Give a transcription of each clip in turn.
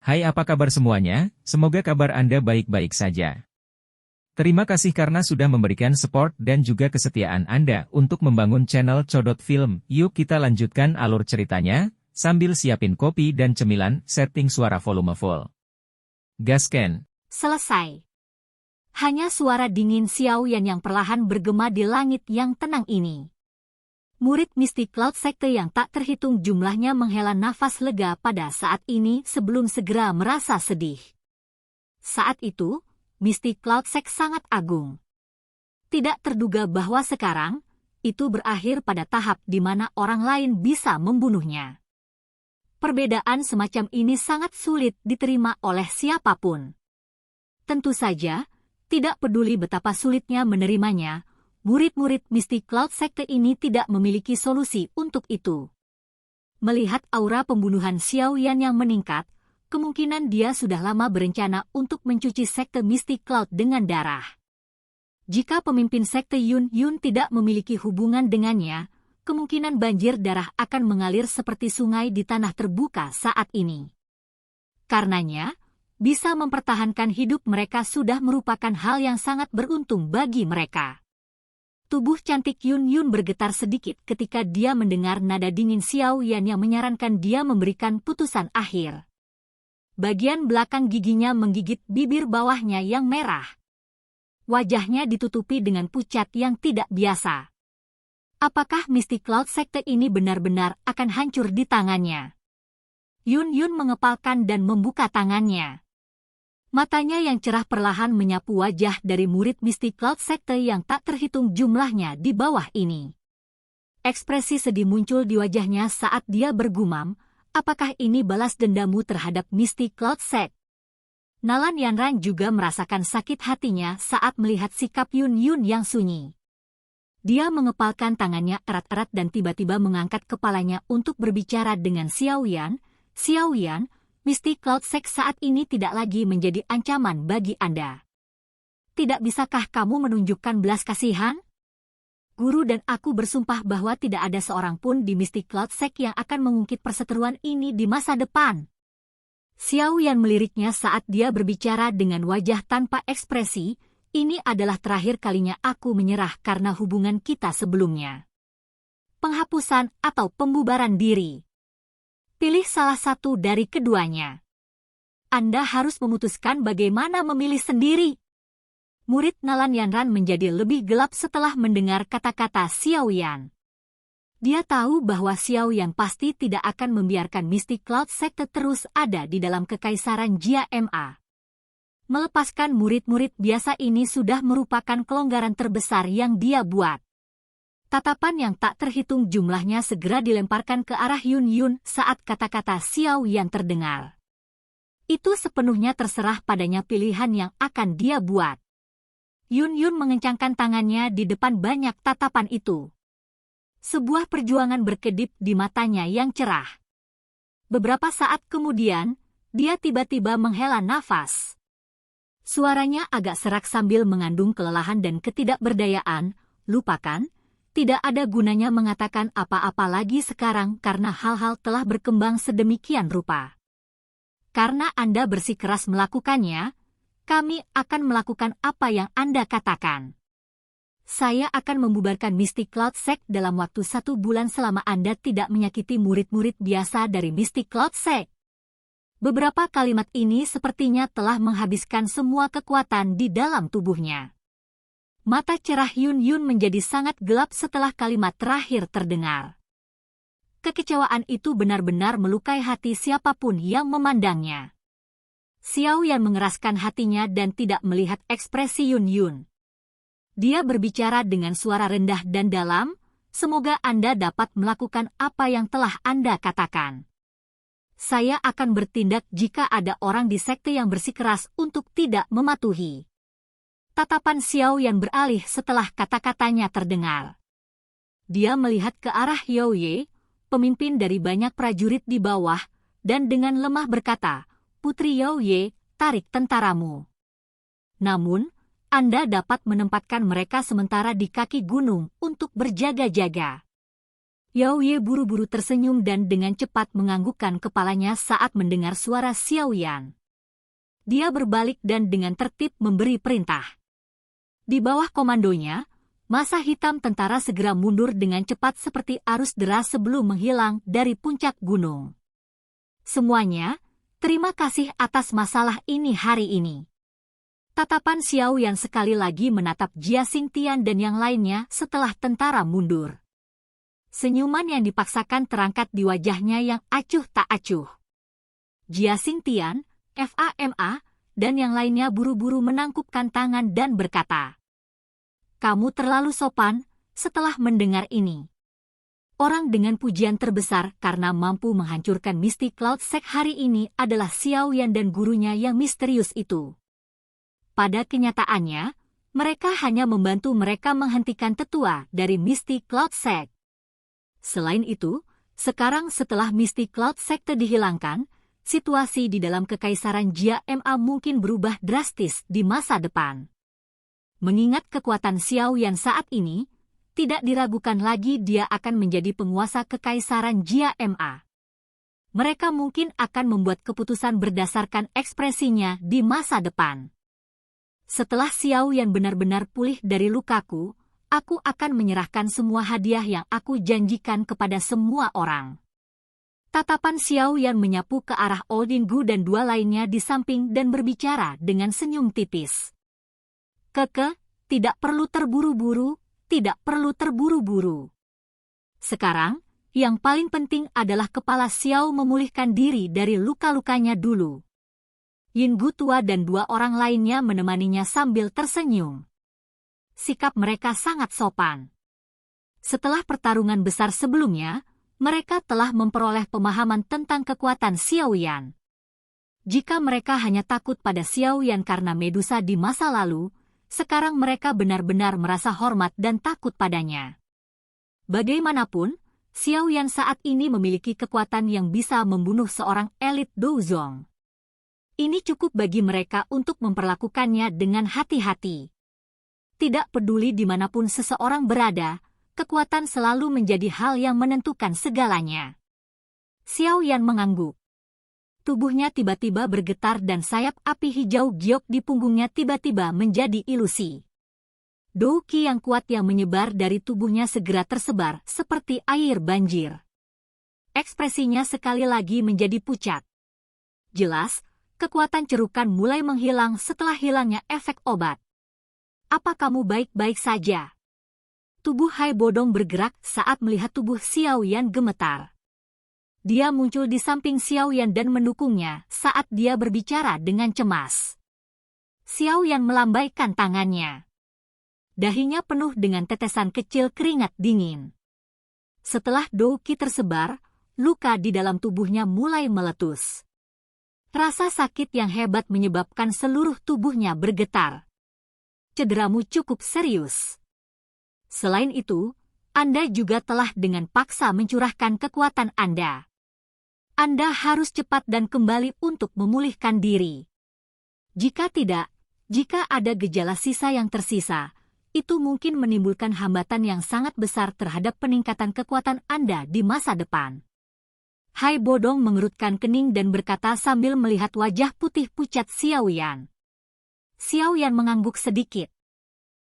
Hai, apa kabar semuanya? Semoga kabar Anda baik-baik saja. Terima kasih karena sudah memberikan support dan juga kesetiaan Anda untuk membangun channel Codot Film. Yuk kita lanjutkan alur ceritanya, sambil siapin kopi dan cemilan, setting suara volume full. Gasken. Selesai. Hanya suara dingin Xiaoyan yang perlahan bergema di langit yang tenang ini. Murid Mystic Cloud Sekte yang tak terhitung jumlahnya menghela nafas lega pada saat ini sebelum segera merasa sedih. Saat itu, Mystic Cloud Sekte sangat agung. Tidak terduga bahwa sekarang, itu berakhir pada tahap di mana orang lain bisa membunuhnya. Perbedaan semacam ini sangat sulit diterima oleh siapapun. Tentu saja, tidak peduli betapa sulitnya menerimanya, murid-murid Mystic Cloud Sekte ini tidak memiliki solusi untuk itu. Melihat aura pembunuhan Xiaoyan yang meningkat, kemungkinan dia sudah lama berencana untuk mencuci Sekte Mystic Cloud dengan darah. Jika pemimpin Sekte Yun tidak memiliki hubungan dengannya, kemungkinan banjir darah akan mengalir seperti sungai di tanah terbuka saat ini. Karenanya, bisa mempertahankan hidup mereka sudah merupakan hal yang sangat beruntung bagi mereka. Tubuh cantik Yun bergetar sedikit ketika dia mendengar nada dingin Xiaoyan yang menyarankan dia memberikan putusan akhir. Bagian belakang giginya menggigit bibir bawahnya yang merah. Wajahnya ditutupi dengan pucat yang tidak biasa. Apakah Mystic Cloud Sekte ini benar-benar akan hancur di tangannya? Yun mengepalkan dan membuka tangannya. Matanya yang cerah perlahan menyapu wajah dari murid Mystic Cloud Sekte yang tak terhitung jumlahnya di bawah ini. Ekspresi sedih muncul di wajahnya saat dia bergumam, apakah ini balas dendamu terhadap Mystic Cloud Sekte? Nalan Yanran juga merasakan sakit hatinya saat melihat sikap Yun yang sunyi. Dia mengepalkan tangannya erat-erat dan tiba-tiba mengangkat kepalanya untuk berbicara dengan Xiaoyan. Xiaoyan, Mystic Cloud Sekte saat ini tidak lagi menjadi ancaman bagi Anda. Tidak bisakah kamu menunjukkan belas kasihan? Guru dan aku bersumpah bahwa tidak ada seorang pun di Mystic Cloud Sekte yang akan mengungkit perseteruan ini di masa depan. Xiaoyan meliriknya saat dia berbicara dengan wajah tanpa ekspresi, ini adalah terakhir kalinya aku menyerah karena hubungan kita sebelumnya. Penghapusan atau pembubaran diri. Pilih salah satu dari keduanya. Anda harus memutuskan bagaimana memilih sendiri. Murid Nalan Yanran menjadi lebih gelap setelah mendengar kata-kata Xiaoyan. Dia tahu bahwa Xiaoyan pasti tidak akan membiarkan Mystic Cloud Sekte terus ada di dalam kekaisaran Jia Ma. Melepaskan murid-murid biasa ini sudah merupakan kelonggaran terbesar yang dia buat. Tatapan yang tak terhitung jumlahnya segera dilemparkan ke arah Yun saat kata-kata Xiaoyan terdengar. Itu sepenuhnya terserah padanya pilihan yang akan dia buat. Yun mengencangkan tangannya di depan banyak tatapan itu. Sebuah perjuangan berkedip di matanya yang cerah. Beberapa saat kemudian, dia tiba-tiba menghela nafas. Suaranya agak serak sambil mengandung kelelahan dan ketidakberdayaan. Lupakan. Tidak ada gunanya mengatakan apa-apa lagi sekarang karena hal-hal telah berkembang sedemikian rupa. Karena Anda bersikeras melakukannya, kami akan melakukan apa yang Anda katakan. Saya akan membubarkan Mystic Cloud Sekte dalam waktu 1 bulan selama Anda tidak menyakiti murid-murid biasa dari Mystic Cloud Sekte. Beberapa kalimat ini sepertinya telah menghabiskan semua kekuatan di dalam tubuhnya. Mata cerah Yun menjadi sangat gelap setelah kalimat terakhir terdengar. Kekecewaan itu benar-benar melukai hati siapapun yang memandangnya. Xiaoyan mengeraskan hatinya dan tidak melihat ekspresi Yun. Dia berbicara dengan suara rendah dan dalam, semoga Anda dapat melakukan apa yang telah Anda katakan. Saya akan bertindak jika ada orang di sekte yang bersikeras untuk tidak mematuhi. Tatapan Xiaoyan beralih setelah kata-katanya terdengar. Dia melihat ke arah Yaoye, pemimpin dari banyak prajurit di bawah, dan dengan lemah berkata, "Putri Yaoye, tarik tentaramu. Namun, Anda dapat menempatkan mereka sementara di kaki gunung untuk berjaga-jaga." Yao Ye buru-buru tersenyum dan dengan cepat menganggukkan kepalanya saat mendengar suara Xiao Yan. Dia berbalik dan dengan tertib memberi perintah. Di bawah komandonya, masa hitam tentara segera mundur dengan cepat seperti arus deras sebelum menghilang dari puncak gunung. Semuanya, terima kasih atas masalah ini hari ini. Tatapan Xiao Yan sekali lagi menatap Jia Xingtian dan yang lainnya setelah tentara mundur. Senyuman yang dipaksakan terangkat di wajahnya yang acuh tak acuh. Jia Xingtian, FAMA, dan yang lainnya buru-buru menangkupkan tangan dan berkata, "Kamu terlalu sopan setelah mendengar ini." Orang dengan pujian terbesar karena mampu menghancurkan Misty Cloud Sect hari ini adalah Xiao Yan dan gurunya yang misterius itu. Pada kenyataannya, mereka hanya membantu mereka menghentikan tetua dari Misty Cloud Sect. Selain itu, sekarang setelah Misty Cloud Sect dihilangkan, situasi di dalam Kekaisaran Jia Ma mungkin berubah drastis di masa depan. Mengingat kekuatan Xiao Yan saat ini, tidak diragukan lagi dia akan menjadi penguasa Kekaisaran Jia Ma. Mereka mungkin akan membuat keputusan berdasarkan ekspresinya di masa depan. Setelah Xiao Yan benar-benar pulih dari lukaku, aku akan menyerahkan semua hadiah yang aku janjikan kepada semua orang. Tatapan Xiao Yan menyapu ke arah Oldin Gu dan dua lainnya di samping dan berbicara dengan senyum tipis. "Keke, tidak perlu terburu-buru, tidak perlu terburu-buru. Sekarang, yang paling penting adalah kepala Xiao memulihkan diri dari luka-lukanya dulu." Yin Gu tua dan dua orang lainnya menemaninya sambil tersenyum. Sikap mereka sangat sopan. Setelah pertarungan besar sebelumnya, mereka telah memperoleh pemahaman tentang kekuatan Xiao Yan. Jika mereka hanya takut pada Xiao Yan karena Medusa di masa lalu, sekarang mereka benar-benar merasa hormat dan takut padanya. Bagaimanapun, Xiao Yan saat ini memiliki kekuatan yang bisa membunuh seorang elit Douzong. Ini cukup bagi mereka untuk memperlakukannya dengan hati-hati. Tidak peduli dimanapun seseorang berada, kekuatan selalu menjadi hal yang menentukan segalanya. Xiao Yan mengangguk. Tubuhnya tiba-tiba bergetar dan sayap api hijau giok di punggungnya tiba-tiba menjadi ilusi. Dou Qi yang kuat yang menyebar dari tubuhnya segera tersebar seperti air banjir. Ekspresinya sekali lagi menjadi pucat. Jelas, kekuatan cerukan mulai menghilang setelah hilangnya efek obat. "Apa kamu baik-baik saja?" Tubuh Hai Bodong bergerak saat melihat tubuh Xiao Yan gemetar. Dia muncul di samping Xiao Yan dan mendukungnya saat dia berbicara dengan cemas. Xiao Yan melambaikan tangannya. Dahinya penuh dengan tetesan kecil keringat dingin. Setelah Dou Qi tersebar, luka di dalam tubuhnya mulai meletus. Rasa sakit yang hebat menyebabkan seluruh tubuhnya bergetar. "Cederamu cukup serius. Selain itu, Anda juga telah dengan paksa mencurahkan kekuatan Anda. Anda harus cepat dan kembali untuk memulihkan diri. Jika tidak, jika ada gejala sisa yang tersisa, itu mungkin menimbulkan hambatan yang sangat besar terhadap peningkatan kekuatan Anda di masa depan." Hai Bodong mengerutkan kening dan berkata sambil melihat wajah putih pucat Xiao Yan. Xiao Yan mengangguk sedikit.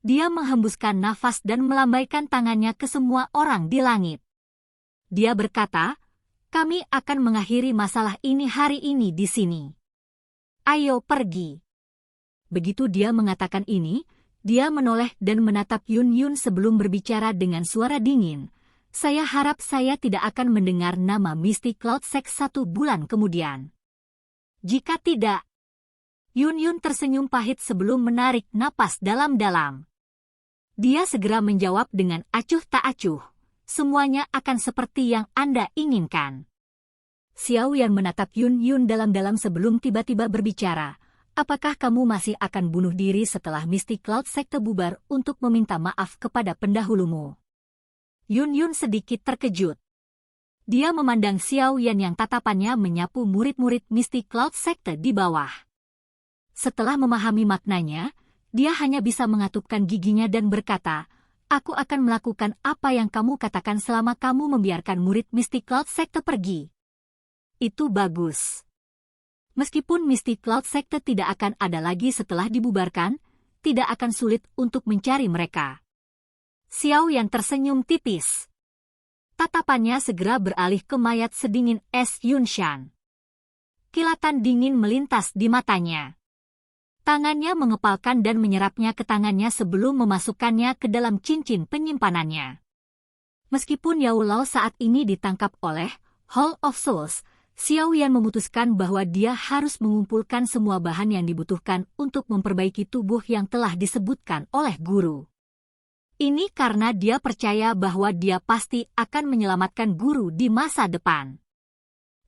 Dia menghembuskan nafas dan melambaikan tangannya ke semua orang di langit. Dia berkata, "Kami akan mengakhiri masalah ini hari ini di sini. Ayo pergi." Begitu dia mengatakan ini, dia menoleh dan menatap Yun Yun sebelum berbicara dengan suara dingin. "Saya harap saya tidak akan mendengar nama Misty Cloud Sect 1 bulan kemudian. Jika tidak..." Yun Yun tersenyum pahit sebelum menarik napas dalam-dalam. Dia segera menjawab dengan acuh tak acuh, "Semuanya akan seperti yang Anda inginkan." Xiao Yan menatap Yun Yun dalam-dalam sebelum tiba-tiba berbicara, "Apakah kamu masih akan bunuh diri setelah Misty Cloud Sect bubar untuk meminta maaf kepada pendahulumu?" Yun Yun sedikit terkejut. Dia memandang Xiao Yan yang tatapannya menyapu murid-murid Misty Cloud Sect di bawah. Setelah memahami maknanya, dia hanya bisa mengatupkan giginya dan berkata, Aku akan melakukan apa yang kamu katakan selama kamu membiarkan murid Mystic Cloud Sector pergi. Itu bagus. Meskipun Mystic Cloud Sector tidak akan ada lagi setelah dibubarkan, tidak akan sulit untuk mencari mereka. Xiao Yan tersenyum tipis. Tatapannya segera beralih ke mayat sedingin es Yunshan. Kilatan dingin melintas di matanya. Tangannya mengepalkan dan menyerapnya ke tangannya sebelum memasukkannya ke dalam cincin penyimpanannya. Meskipun Yao Lao saat ini ditangkap oleh Hall of Souls, Xiao Yan memutuskan bahwa dia harus mengumpulkan semua bahan yang dibutuhkan untuk memperbaiki tubuh yang telah disebutkan oleh guru. Ini karena dia percaya bahwa dia pasti akan menyelamatkan guru di masa depan.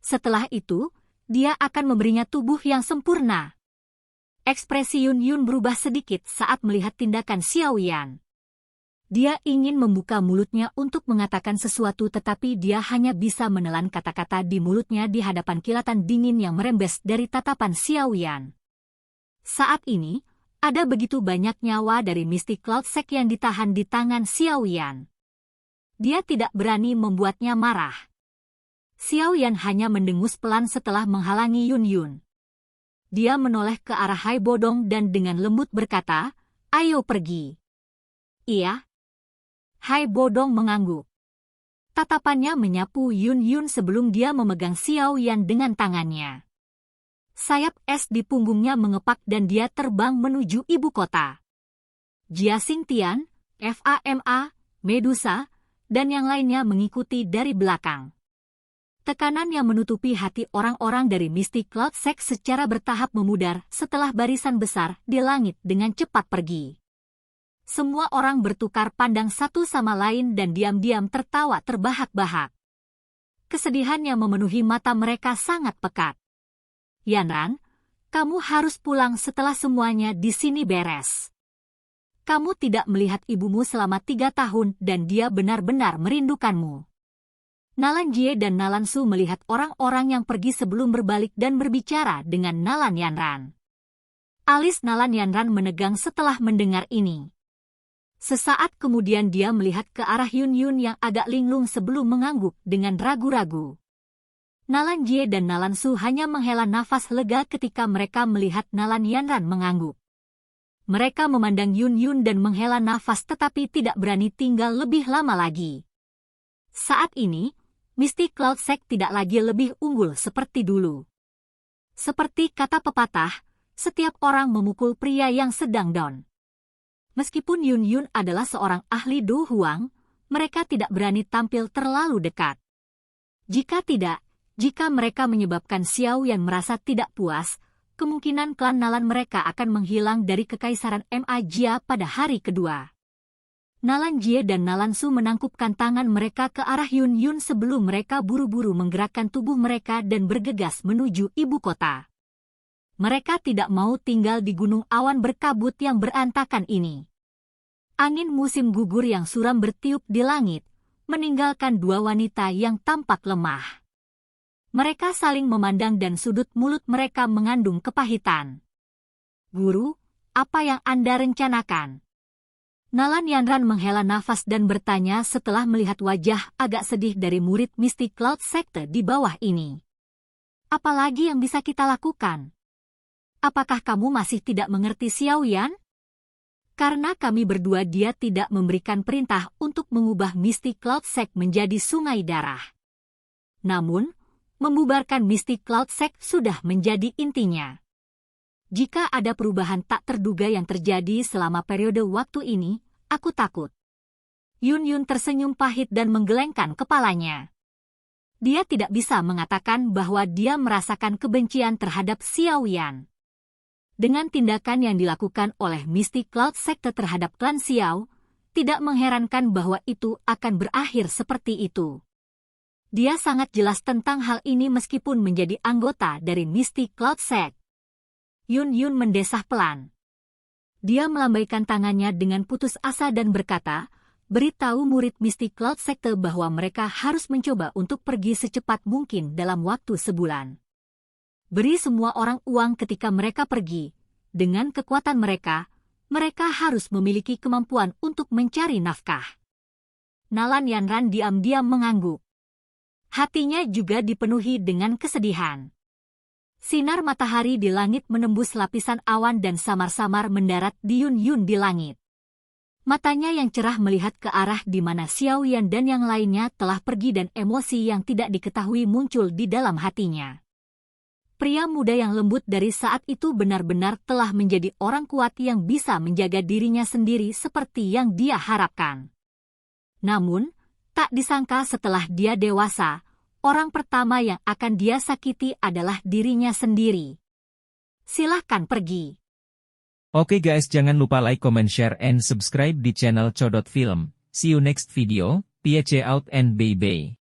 Setelah itu, dia akan memberinya tubuh yang sempurna. Ekspresi Yun Yun berubah sedikit saat melihat tindakan Xiao Yan. Dia ingin membuka mulutnya untuk mengatakan sesuatu tetapi dia hanya bisa menelan kata-kata di mulutnya di hadapan kilatan dingin yang merembes dari tatapan Xiao Yan. Saat ini, ada begitu banyak nyawa dari Mystic Cloud Sect yang ditahan di tangan Xiao Yan. Dia tidak berani membuatnya marah. Xiao Yan hanya mendengus pelan setelah menghalangi Yun Yun. Dia menoleh ke arah Hai Bodong dan dengan lembut berkata, "Ayo pergi." "Iya." Hai Bodong mengangguk. Tatapannya menyapu Yun Yun sebelum dia memegang Xiao Yan dengan tangannya. Sayap es di punggungnya mengepak dan dia terbang menuju ibu kota. Jia Xingtian, Fama, Medusa, dan yang lainnya mengikuti dari belakang. Tekanan yang menutupi hati orang-orang dari Mystic Cloud Sect secara bertahap memudar setelah barisan besar di langit dengan cepat pergi. Semua orang bertukar pandang satu sama lain dan diam-diam tertawa terbahak-bahak. Kesedihan yang memenuhi mata mereka sangat pekat. "Yanran, kamu harus pulang setelah semuanya di sini beres. Kamu tidak melihat ibumu selama 3 tahun dan dia benar-benar merindukanmu." Nalan Jie dan Nalan Su melihat orang-orang yang pergi sebelum berbalik dan berbicara dengan Nalan Yanran. Alis Nalan Yanran menegang setelah mendengar ini. Sesaat kemudian dia melihat ke arah Yun Yun yang agak linglung sebelum mengangguk dengan ragu-ragu. Nalan Jie dan Nalan Su hanya menghela nafas lega ketika mereka melihat Nalan Yanran mengangguk. Mereka memandang Yun Yun dan menghela nafas tetapi tidak berani tinggal lebih lama lagi. Saat ini, Mystic Cloud Sect tidak lagi lebih unggul seperti dulu. Seperti kata pepatah, setiap orang memukul pria yang sedang down. Meskipun Yun Yun adalah seorang ahli Do Huang, mereka tidak berani tampil terlalu dekat. Jika mereka menyebabkan Xiao Yan merasa tidak puas, kemungkinan klan Nalan mereka akan menghilang dari kekaisaran Ma Jia pada hari kedua. Nalan Jie dan Nalan Su menangkupkan tangan mereka ke arah Yun Yun sebelum mereka buru-buru menggerakkan tubuh mereka dan bergegas menuju ibu kota. Mereka tidak mau tinggal di gunung awan berkabut yang berantakan ini. Angin musim gugur yang suram bertiup di langit, meninggalkan dua wanita yang tampak lemah. Mereka saling memandang dan sudut mulut mereka mengandung kepahitan. "Guru, apa yang Anda rencanakan?" Nalan Yanran menghela nafas dan bertanya setelah melihat wajah agak sedih dari murid Mystic Cloud Sector di bawah ini. "Apalagi yang bisa kita lakukan? Apakah kamu masih tidak mengerti Xiao Yan? Karena kami berdua dia tidak memberikan perintah untuk mengubah Mystic Cloud Sect menjadi sungai darah. Namun, membubarkan Mystic Cloud Sect sudah menjadi intinya. Jika ada perubahan tak terduga yang terjadi selama periode waktu ini, aku takut." Yun Yun tersenyum pahit dan menggelengkan kepalanya. Dia tidak bisa mengatakan bahwa dia merasakan kebencian terhadap Xiao Yan. Dengan tindakan yang dilakukan oleh Mystic Cloud Sector terhadap klan Xiao, tidak mengherankan bahwa itu akan berakhir seperti itu. Dia sangat jelas tentang hal ini meskipun menjadi anggota dari Mystic Cloud Sect. Yun Yun mendesah pelan. Dia melambaikan tangannya dengan putus asa dan berkata, "Beritahu murid Mystic Cloud Sector bahwa mereka harus mencoba untuk pergi secepat mungkin dalam waktu sebulan. Beri semua orang uang ketika mereka pergi. Dengan kekuatan mereka, mereka harus memiliki kemampuan untuk mencari nafkah. Nalan Yanran diam-diam mengangguk. Hatinya juga dipenuhi dengan kesedihan. Sinar matahari di langit menembus lapisan awan dan samar-samar mendarat di Yun-Yun di langit. Matanya yang cerah melihat ke arah di mana Xiao Yan dan yang lainnya telah pergi dan emosi yang tidak diketahui muncul di dalam hatinya. Pria muda yang lembut dari saat itu benar-benar telah menjadi orang kuat yang bisa menjaga dirinya sendiri seperti yang dia harapkan. Namun, tak disangka setelah dia dewasa, orang pertama yang akan dia sakiti adalah dirinya sendiri. Silahkan pergi. Oke guys, jangan lupa like, comment, share, and subscribe di channel Codot Film. See you next video, peace out and bye-bye.